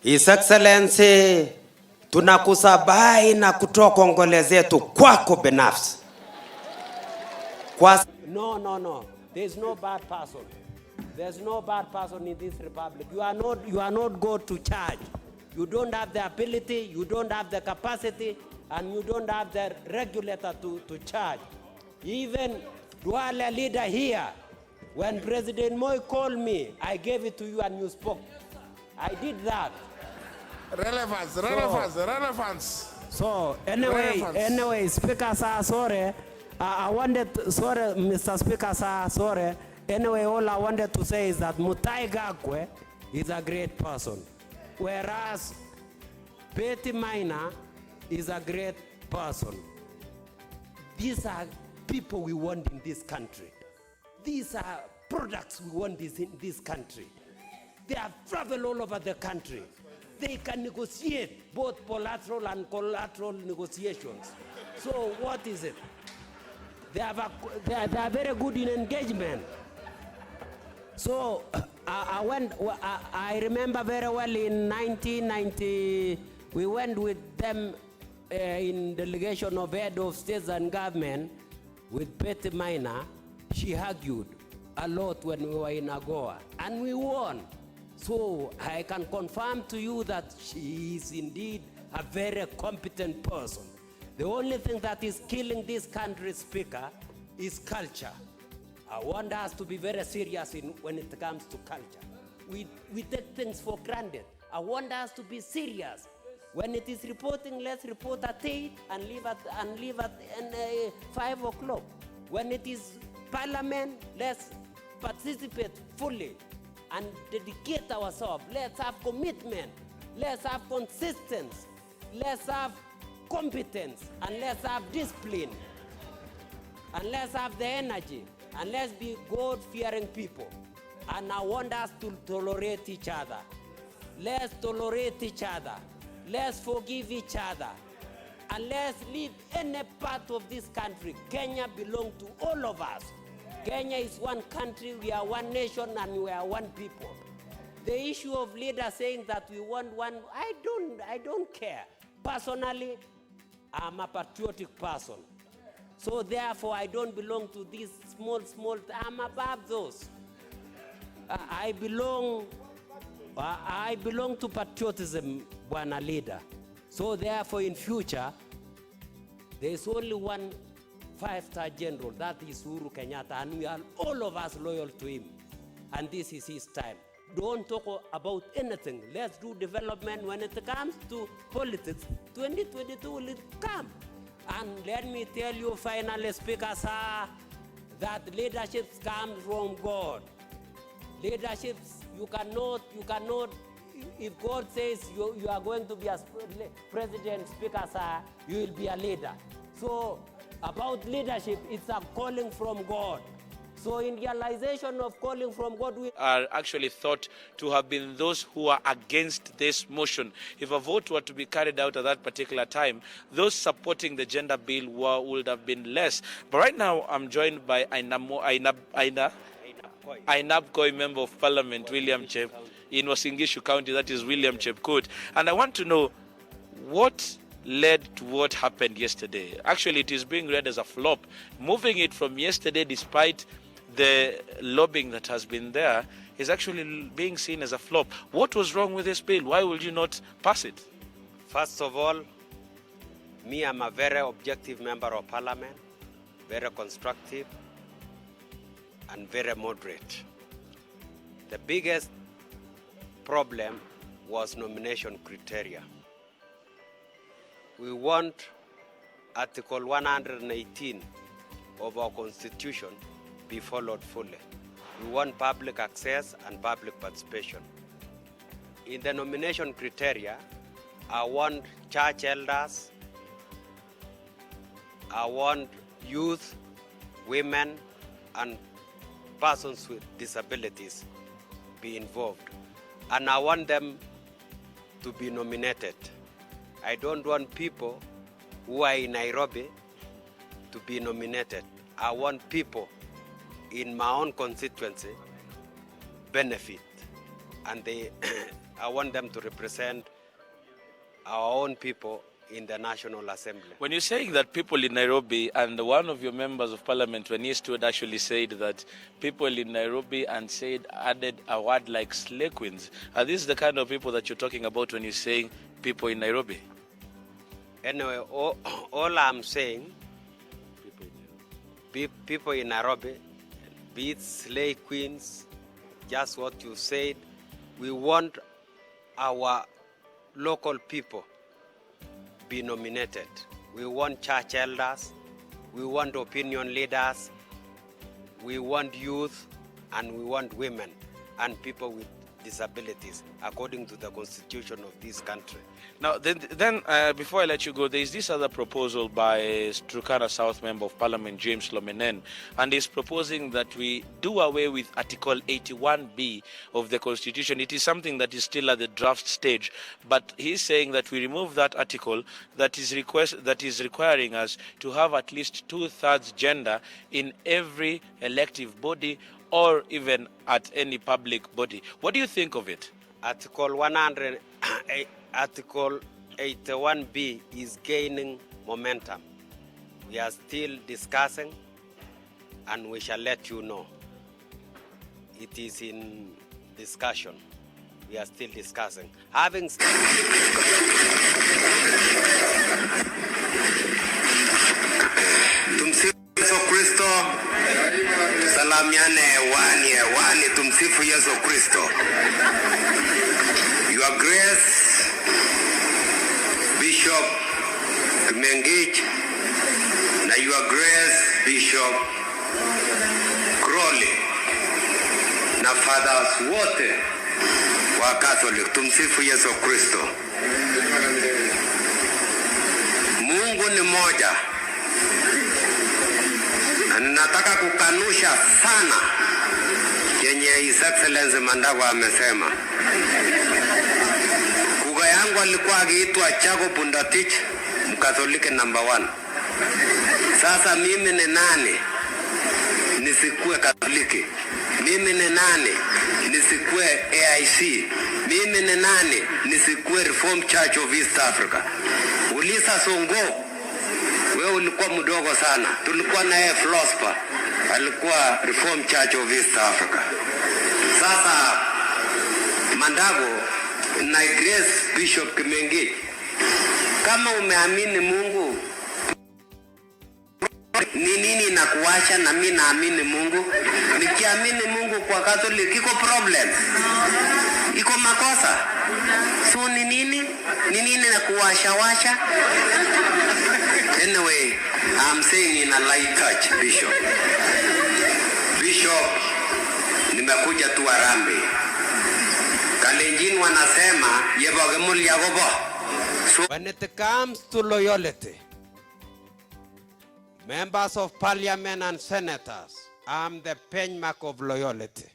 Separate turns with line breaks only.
His Excellency, tunakusabai na kutoa kongole zetu kwako binafsi.
No. There's no bad person. There's no bad person in this republic. You are not go to charge. You don't have the ability, you don't have the capacity, and you don't have the regulator to charge. Even Duale leader here, when President Moi called me, I gave it to you and you spoke. I did that.
Relevance.
So anyway, Speaker sir, sorry. Sorry, Mr. Speaker sir, sorry. Anyway, all I wanted to say is that Mutai Gagwe is a great person, whereas Betty Maina is a great person. These are people we want in this country. These are products we want in this country. They have traveled all over the country. They can negotiate both bilateral and collateral negotiations. So what is it? They are very good in engagement. So I remember very well in 1990, we went with them in delegation of head of states and government with Betty Maina. She argued a lot when we were in AGOA, and we won. So I can confirm to you that she is indeed a very competent person. The only thing that is killing this country, Speaker, is culture. I want us to be very serious when it comes to culture. We take things for granted. I want us to be serious. When it is reporting, let's report at 8 and leave at 5 o'clock. When it is parliament, let's participate fully and dedicate ourselves. Let's have commitment. Let's have consistency. Let's have competence. And let's have discipline. And let's have the energy. And let's be God-fearing people. And I want us to tolerate each other. Let's tolerate each other. Let's forgive each other. And let's leave any part of this country. Kenya belongs to all of us. Kenya is one country, we are one nation, and we are one people. The issue of leaders saying that we want one, I don't care. Personally, I'm a patriotic person. So therefore, I don't belong to these small, I'm above those. I belong to patriotism, Bwana leader. So therefore, in future, there is only one 5-star general, that is Uhuru Kenyatta, and we are all of us loyal to him. And this is his time. Don't talk about anything. Let's do development. When it comes to politics, 2022 will come. And let me tell you finally, Speaker sir, that leadership comes from God. Leadership, you cannot, if God says you are going to be a president, Speaker sir, you will be a leader. So about leadership, it's a calling from God. So in realization of calling from God, we
are actually thought to have been those who are against this motion. If a vote were to be carried out at that particular time, those supporting the gender bill would have been less. But right now, I'm joined by ainabkoi Member of Parliament, William Chep, in Wasingishu County, that is William Chepkut. And I want to know what led to what happened yesterday. Actually, it is being read as a flop. Moving it from yesterday, despite the lobbying that has been there, is actually being seen as a flop. What was wrong with this bill? Why would you not pass it?
First of all, me, I'm a very objective member of parliament, very constructive and very moderate. The biggest problem was nomination criteria. We want Article 118 of our Constitution be followed fully. We want public access and public participation. In the nomination criteria, I want church elders, I want youth, women, and persons with disabilities be involved. And I want them to be nominated. I don't want people who are in Nairobi to be nominated. I want people in my own constituency benefit, and I want them to represent our own people in the National Assembly.
When you're saying that people in Nairobi, and one of your members of parliament, when he stood, actually said that people in Nairobi and added a word like slay queens, are these the kind of people that you're talking about when you're saying people in Nairobi?
Anyway, all I'm saying, people in Nairobi, be it slay queens, just what you said, we want our local people be nominated. We want church elders, we want opinion leaders, we want youth, and we want women and people with disabilities according to the constitution of this country.
Now, then before I let you go, there is this other proposal by Turkana South Member of Parliament, James Lomenen, and he's proposing that we do away with Article 81B of the Constitution. It is something that is still at the draft stage, but he's saying that we remove that article that is requiring us to have at least 2/3 gender in every elective body or even at any public body. What do you think of it?
Article 81B is gaining momentum. We are still discussing, and we shall let you know. It is in discussion. We are still discussing. Having Tumsifu Kristo. Salamiane hewani, tumsifu Yesu Kristo. Your Grace, Bishop Mengich, na Your Grace, Bishop Crowley, na fathers wote wa Catholic, tumsifu Yesu Kristo. Mungu ni moja. Nataka kukanusha sana yenye His Excellency Mandago amesema. Kuga yangu alikuwa akiitwa Chago Pundatich, Mkatholiki number 1. Sasa mimi ni nani nisikue Katoliki? Mimi ni nani nisikue AIC? Mimi ni nani nisikue Reformed Church of East Africa? Ulisa Songo, wewe ulikuwa mdogo sana. Tulikuwa na yeye Flospa, alikuwa Reformed Church of East Africa. Sasa Mandago na Grace Bishop Kimengi, kama umeamini Mungu, ni nini nakuacha na mimi naamini Mungu? Nikiamini Mungu kwa Catholic iko problem, iko makosa. So ni nini nakuwasha? Anyway, I'm saying in a light touch, Bishop. Bishop, nimekuja tu Harambee. Kalenjin wanasema yebogemul yagobo. So when it comes to loyalty, members of parliament and senators, I'm the benchmark of loyalty.